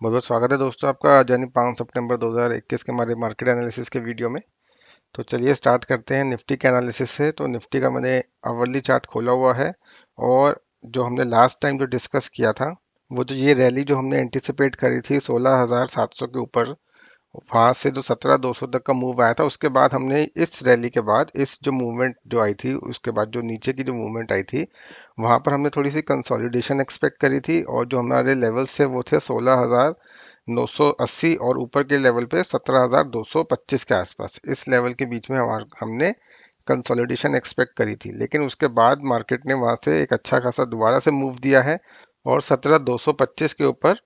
बहुत बहुत स्वागत है दोस्तों आपका आज यानी 5 सितंबर 2021 के हमारे मार्केट एनालिसिस के वीडियो में। तो चलिए स्टार्ट करते हैं निफ्टी के एनालिसिस से। तो निफ्टी का मैंने आवरली चार्ट खोला हुआ है और जो हमने लास्ट टाइम जो डिस्कस किया था वो जो ये रैली जो हमने एंटिसिपेट करी थी 16,700 के ऊपर, वहां से जो 17,200 तक का मूव आया था, उसके बाद हमने इस रैली के बाद इस जो मूवमेंट जो आई थी उसके बाद जो नीचे की जो मूवमेंट आई थी वहां पर हमने थोड़ी सी कंसोलिडेशन एक्सपेक्ट करी थी और जो हमारे लेवल्स थे वो थे 16,980 और ऊपर के लेवल पे 17,225 के आसपास। इस लेवल के बीच में हमने कंसोलिडेशन एक्सपेक्ट करी थी, लेकिन उसके बाद मार्केट ने वहां से एक अच्छा खासा दोबारा से मूव दिया है और 17,225 के ऊपर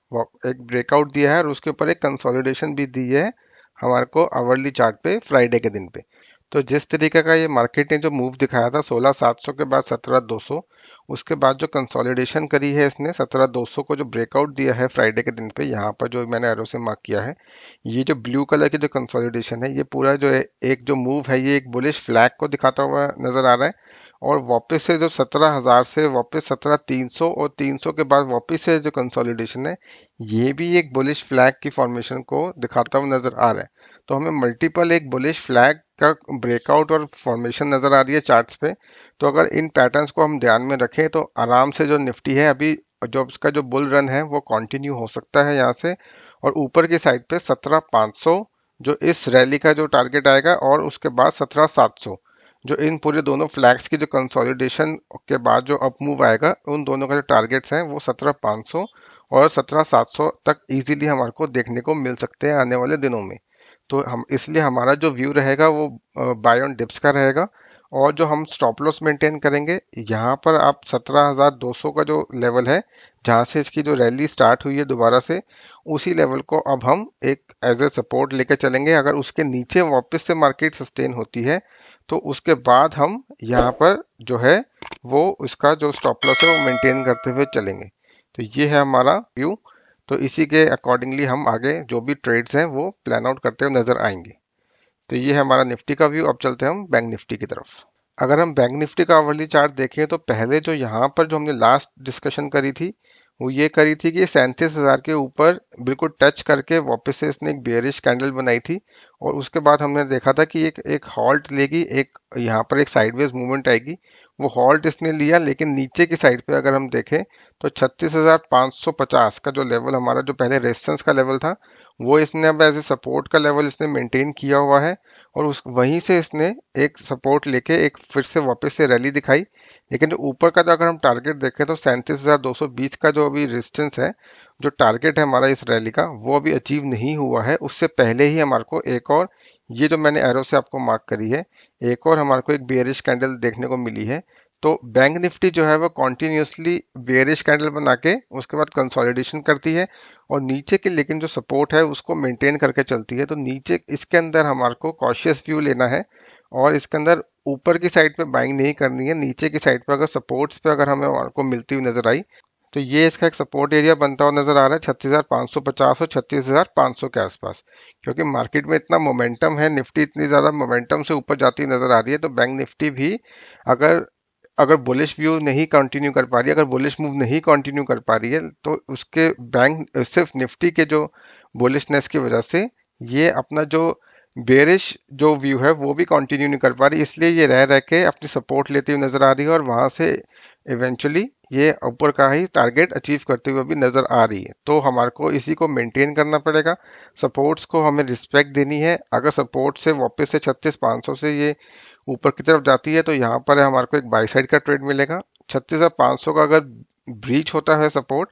एक ब्रेकआउट दिया है और उसके ऊपर एक कंसोलिडेशन भी दी है हमारे को आवरली चार्ट पे फ्राइडे के दिन पे। तो जिस तरीके का ये मार्केट ने जो मूव दिखाया था 16,700 के बाद 17,200, उसके बाद जो कंसोलिडेशन करी है इसने 17,200 को जो ब्रेकआउट दिया है फ्राइडे के दिन पे, यहाँ पर जो मैंने एरो से मार्क किया है, ये जो ब्लू कलर की जो कंसोलिडेशन है, ये पूरा जो है एक जो मूव है ये एक बुलिश फ्लैग को दिखाता हुआ नजर आ रहा है। और वापस से जो 17,000 से वापस 17,300 और 300 के बाद वापस से जो कंसोलिडेशन है, ये भी एक बुलिश फ्लैग की फॉर्मेशन को दिखाता हुआ नजर आ रहा है। तो हमें मल्टीपल एक बुलिश फ्लैग का ब्रेकआउट और फॉर्मेशन नजर आ रही है चार्ट्स पे। तो अगर इन पैटर्न्स को हम ध्यान में रखें तो आराम से जो निफ्टी है अभी जो उसका जो बुल रन है वो कंटिन्यू हो सकता है यहाँ से। और ऊपर की साइड पे 17,500 जो इस रैली का जो टारगेट आएगा और उसके बाद 17,700 जो इन पूरे दोनों फ्लैग्स की जो कंसोलिडेशन के बाद जो अप मूव आएगा, उन दोनों का जो टारगेट्स हैं वो 17,500 और 17,700 तक इजीली हमारे को देखने को मिल सकते हैं आने वाले दिनों में। तो हम इसलिए हमारा जो व्यू रहेगा वो बाय ऑन डिप्स का रहेगा। और जो हम स्टॉप लॉस मेंटेन करेंगे, यहाँ पर आप 17,200 का जो लेवल है जहाँ से इसकी जो रैली स्टार्ट हुई है दोबारा से, उसी लेवल को अब हम एक एज ए सपोर्ट लेके चलेंगे। अगर उसके नीचे वापस से मार्केट सस्टेन होती है तो उसके बाद हम यहाँ पर जो है वो उसका जो स्टॉप लॉस है वो मेंटेन करते हुए चलेंगे। तो ये है हमारा व्यू। तो इसी के अकॉर्डिंगली हम आगे जो भी ट्रेड्स हैं वो प्लान आउट करते हुए नजर आएंगे। तो ये है हमारा निफ्टी का व्यू। अब चलते हैं हम बैंक निफ्टी की तरफ। अगर हम बैंक निफ्टी का आवरली चार्ट देखें तो पहले जो यहाँ पर जो हमने लास्ट डिस्कशन करी थी वो ये करी थी कि 37,000 के ऊपर बिल्कुल टच करके वापस से इसने एक बेयरिश कैंडल बनाई थी और उसके बाद हमने देखा था कि एक एक हॉल्ट लेगी, एक यहाँ पर एक साइडवेज मूवमेंट आएगी। वो हॉल्ट इसने लिया, लेकिन नीचे की साइड पे अगर हम देखें तो 36,550 का जो लेवल हमारा जो पहले रेजिस्टेंस का लेवल था वो इसने अब एज ए सपोर्ट का लेवल इसने मेंटेन किया हुआ है। और उस वहीं से इसने एक सपोर्ट लेके एक फिर से वापस से रैली दिखाई। लेकिन जो ऊपर का जो अगर हम टारगेट देखें तो 37,220 का जो अभी रेजिस्टेंस है, जो टारगेट है हमारा इस रैली का, वो अभी अचीव नहीं हुआ है। उससे पहले ही हमारे को एक और, ये जो मैंने एरो से आपको मार्क करी है, एक और हमारे को एक बेयरिश कैंडल देखने को मिली है। तो बैंक निफ्टी जो है वो कॉन्टिन्यूसली बेयरिश कैंडल बना के उसके बाद कंसोलिडेशन करती है और नीचे की लेकिन जो सपोर्ट है उसको मेंटेन करके चलती है। तो नीचे इसके अंदर हमारे को कॉशियस व्यू लेना है और इसके अंदर ऊपर की साइड पे बाइंग नहीं करनी है। नीचे की साइड पे अगर सपोर्ट्स पे अगर हमें हमारे को मिलती हुई नजर आई तो ये इसका एक सपोर्ट एरिया बनता हुआ नजर आ रहा है 36,550 और 36,500 के आसपास। क्योंकि मार्केट में इतना मोमेंटम है, निफ्टी इतनी ज्यादा मोमेंटम से ऊपर जाती हुई नजर आ रही है, तो बैंक निफ्टी भी अगर अगर बुलिश व्यू नहीं कंटिन्यू कर पा रही है, अगर बुलिश मूव नहीं कंटिन्यू कर पा रही है, तो उसके बैंक सिर्फ निफ्टी के जो बुलिशनेस की वजह से ये अपना जो बेरिश जो व्यू है वो भी कंटिन्यू नहीं कर पा रही, इसलिए ये रह रह के अपनी सपोर्ट लेती हुई नजर आ रही है और वहां से इवेंचुअली ये ऊपर का ही टारगेट अचीव करते हुए भी नजर आ रही है। तो हमारे को इसी को मेंटेन करना पड़ेगा, सपोर्ट्स को हमें रिस्पेक्ट देनी है। अगर सपोर्ट से वापस से 36,500 से ये ऊपर की तरफ जाती है तो यहाँ पर हमारे को एक बाई साइड का ट्रेड मिलेगा। 36,500 का अगर ब्रीच होता है सपोर्ट,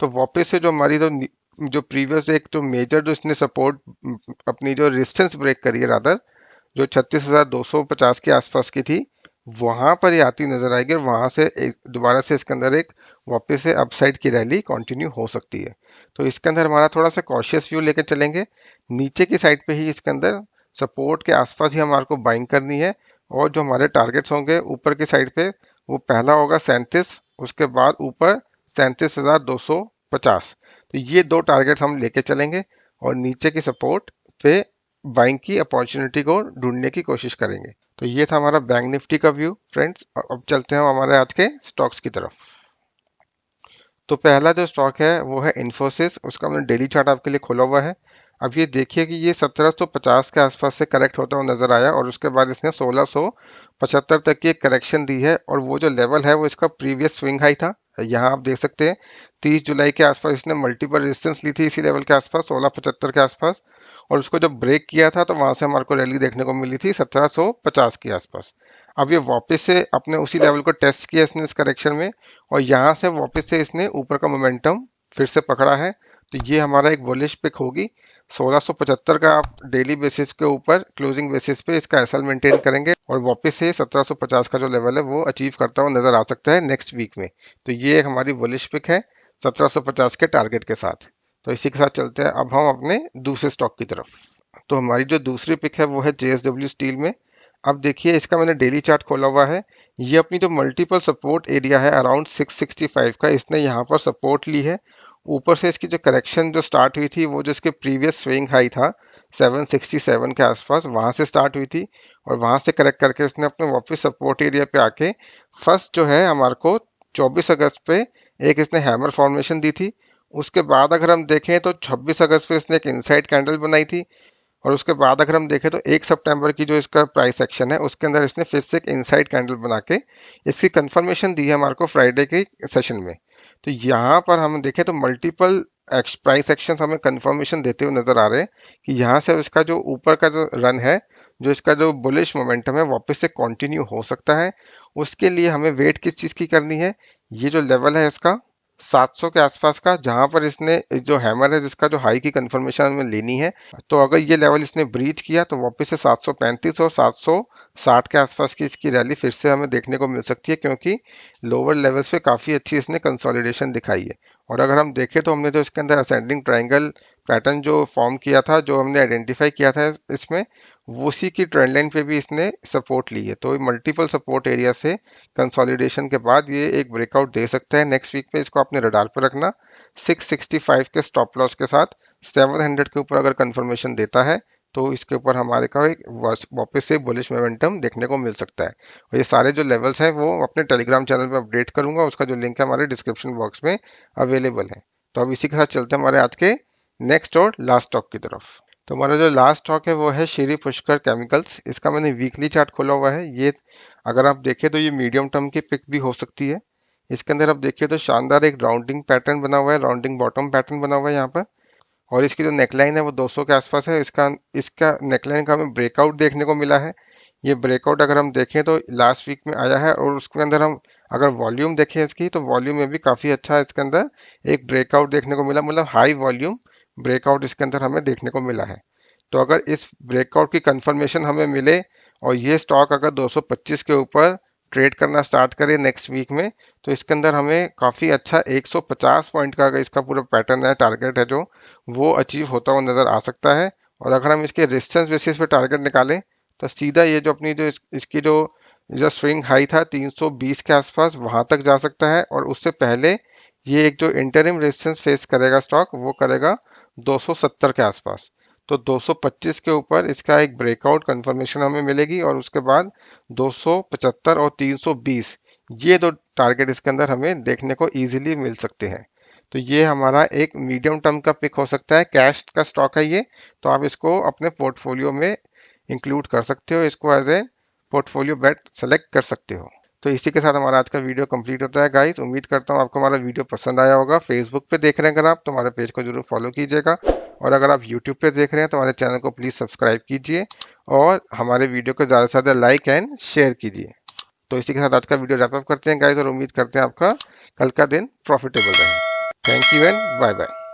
तो वापस से जो हमारी जो प्रीवियस एक जो मेजर जो इसने सपोर्ट अपनी जो रेजिस्टेंस ब्रेक करी है रादर, जो 36,250 के आसपास की थी, वहां पर ये आती नजर आएगी और वहां से एक दोबारा से इसके अंदर एक वापस से अपसाइड की रैली कंटिन्यू हो सकती है। तो इसके अंदर हमारा थोड़ा सा कॉशियस व्यू लेकर चलेंगे। नीचे की साइड पे ही इसके अंदर सपोर्ट के आसपास ही हमारे को बाइंग करनी है और जो हमारे टारगेट्स होंगे ऊपर की साइड पे, वो पहला होगा 37, उसके बाद ऊपर 37,250। तो ये दो टारगेट्स हम लेके चलेंगे और नीचे की सपोर्ट पे बाइंग की अपॉर्चुनिटी को ढूंढने की कोशिश करेंगे। तो ये था हमारा बैंक निफ्टी का व्यू फ्रेंड्स। अब चलते हैं हमारे आज के स्टॉक्स की तरफ। तो पहला जो स्टॉक है वो है इन्फोसिस, उसका मैंने डेली चार्ट आपके लिए खोला हुआ है। अब ये देखिए कि ये 1750 के आसपास से करेक्ट होता हुआ नजर आया और उसके बाद इसने 1675 तक की एक करेक्शन दी है, और वो जो लेवल है वो इसका प्रीवियस स्विंग हाई था। यहाँ आप देख सकते हैं 30 जुलाई के आसपास इसने मल्टीपल रेजिस्टेंस ली थी इसी लेवल के आसपास, 1675 के आसपास, और उसको जब ब्रेक किया था तो वहां से हमारे को रैली देखने को मिली थी 1750 के आसपास। अब ये वापस से अपने उसी लेवल को टेस्ट किया इसने इस करेक्शन में, और यहाँ से वापस से इसने ऊपर का मोमेंटम फिर से पकड़ा है। तो ये हमारा एक बुलिश पिक होगी। 1675 का आप डेली बेसिस के ऊपर क्लोजिंग बेसिस पे इसका एसएल मेंटेन करेंगे और वापस से 1750 का जो लेवल है वो अचीव करता हुआ नजर आ सकता है नेक्स्ट वीक में। तो ये एक हमारी बुलिश पिक है 1750 के टारगेट के साथ। तो इसी के साथ चलते हैं अब हम अपने दूसरे स्टॉक की तरफ। तो हमारी जो दूसरी पिक है वो है जेएसडब्ल्यू स्टील में। अब देखिए इसका मैंने डेली चार्ट खोला हुआ है। ये अपनी जो मल्टीपल सपोर्ट एरिया है अराउंड 665 का, इसने यहाँ पर सपोर्ट ली है। ऊपर से इसकी जो करेक्शन जो स्टार्ट हुई थी वो जो इसके प्रीवियस स्विंग हाई था 767 के आसपास, वहां से स्टार्ट हुई थी, और वहां से करेक्ट करके इसने अपने वापस सपोर्ट एरिया पे आके फर्स्ट जो है हमारे को 24 अगस्त पे एक इसने हैमर फॉर्मेशन दी थी। उसके बाद अगर हम देखें तो 26 अगस्त पे इसने एक इनसाइड कैंडल बनाई थी, और उसके बाद अगर हम देखें तो 1 सितंबर की जो इसका प्राइस एक्शन है उसके अंदर इसने फिर से एक इनसाइड कैंडल बना के इसकी कंफर्मेशन दी है हमारे को फ्राइडे के सेशन में। तो यहाँ पर हम देखें तो मल्टीपल प्राइस एक्शन हमें कंफर्मेशन देते हुए नजर आ रहे हैं कि यहाँ से इसका जो ऊपर का जो रन है, जो इसका जो बुलिश मोमेंटम है वापस से कंटिन्यू हो सकता है। उसके लिए हमें वेट किस चीज़ की करनी है, ये जो लेवल है इसका 700 के आसपास का, जहां पर इसने जो हैमर है जिसका जो हाई की कंफर्मेशन हमें लेनी है। तो अगर ये लेवल इसने ब्रीच किया तो वापस से 735 और 760 के आसपास की इसकी रैली फिर से हमें देखने को मिल सकती है, क्योंकि लोअर लेवल्स पे काफ़ी अच्छी इसने कंसोलिडेशन दिखाई है। और अगर हम देखें तो हमने जो इसके अंदर असेंडिंग ट्रायंगल पैटर्न जो फॉर्म किया था, जो हमने आइडेंटिफाई किया था इसमें, वो उसी की ट्रेंड लाइन पे भी इसने सपोर्ट ली है। तो मल्टीपल सपोर्ट एरिया से कंसोलिडेशन के बाद ये एक ब्रेकआउट दे सकता है नेक्स्ट वीक पे, इसको अपने रडार पर रखना। 665 के स्टॉप लॉस के साथ 700 के ऊपर अगर कंफर्मेशन देता है तो इसके ऊपर हमारे का एक वापस से बुलिश मोमेंटम देखने को मिल सकता है। और ये सारे जो लेवल्स हैं वो अपने टेलीग्राम चैनल पे अपडेट करूंगा, उसका जो लिंक है हमारे डिस्क्रिप्शन बॉक्स में अवेलेबल है। तो अब इसी के साथ चलते हैं हमारे आज के नेक्स्ट और लास्ट स्टॉक की तरफ। तो हमारा जो लास्ट स्टॉक है वो है श्री पुष्कर केमिकल्स। इसका मैंने वीकली चार्ट खोला हुआ है। ये अगर आप देखें तो ये मीडियम टर्म की पिक भी हो सकती है। इसके अंदर आप देखिए तो शानदार एक राउंडिंग पैटर्न बना हुआ है, राउंडिंग बॉटम पैटर्न बना हुआ है यहाँ पर, और इसकी जो नेकलाइन है वो 200 के आसपास है। इसका इसका नेकलाइन का हमें ब्रेकआउट देखने को मिला है। ये ब्रेकआउट अगर हम देखें तो लास्ट वीक में आया है, और उसके अंदर हम अगर वॉल्यूम देखें इसकी तो वॉल्यूम में भी काफ़ी अच्छा इसके अंदर एक ब्रेकआउट देखने को मिला, मतलब हाई वॉल्यूम ब्रेकआउट इसके अंदर हमें देखने को मिला है। तो अगर इस ब्रेकआउट की कंफर्मेशन हमें मिले और ये स्टॉक अगर 225 के ऊपर ट्रेड करना स्टार्ट करे नेक्स्ट वीक में, तो इसके अंदर हमें काफ़ी अच्छा 150 पॉइंट का अगर इसका पूरा पैटर्न है, टारगेट है जो, वो अचीव होता हुआ नज़र आ सकता है। और अगर हम इसके रेजिस्टेंस बेसिस पे टारगेट निकालें तो सीधा ये जो अपनी जो इसकी जो स्विंग हाई था 320 के आसपास वहां तक जा सकता है, और उससे पहले ये एक जो इंटरिम रेजिस्टेंस फेस करेगा स्टॉक वो करेगा 270 के आसपास। तो 225 के ऊपर इसका एक ब्रेकआउट कंफर्मेशन हमें मिलेगी, और उसके बाद 275 और 320 ये दो टारगेट इसके अंदर हमें देखने को इजीली मिल सकते हैं। तो ये हमारा एक मीडियम टर्म का पिक हो सकता है, कैश का स्टॉक है ये। तो आप इसको अपने पोर्टफोलियो में इंक्लूड कर सकते हो, इसको as a portfolio bet select कर सकते हो। तो इसी के साथ हमारा आज का वीडियो कंप्लीट होता है गाइस। उम्मीद करता हूँ आपको हमारा वीडियो पसंद आया होगा। फेसबुक पे देख रहे हैं अगर आप तो हमारे पेज को जरूर फॉलो कीजिएगा, और अगर आप यूट्यूब पे देख रहे हैं तो हमारे चैनल को प्लीज़ सब्सक्राइब कीजिए, और हमारे वीडियो को ज़्यादा से ज़्यादा लाइक एंड शेयर कीजिए। तो इसी के साथ आज का वीडियो रैप अप करते हैं गाइस, और उम्मीद करते हैं आपका कल का दिन प्रॉफिटेबल रहे। Thank you and bye bye.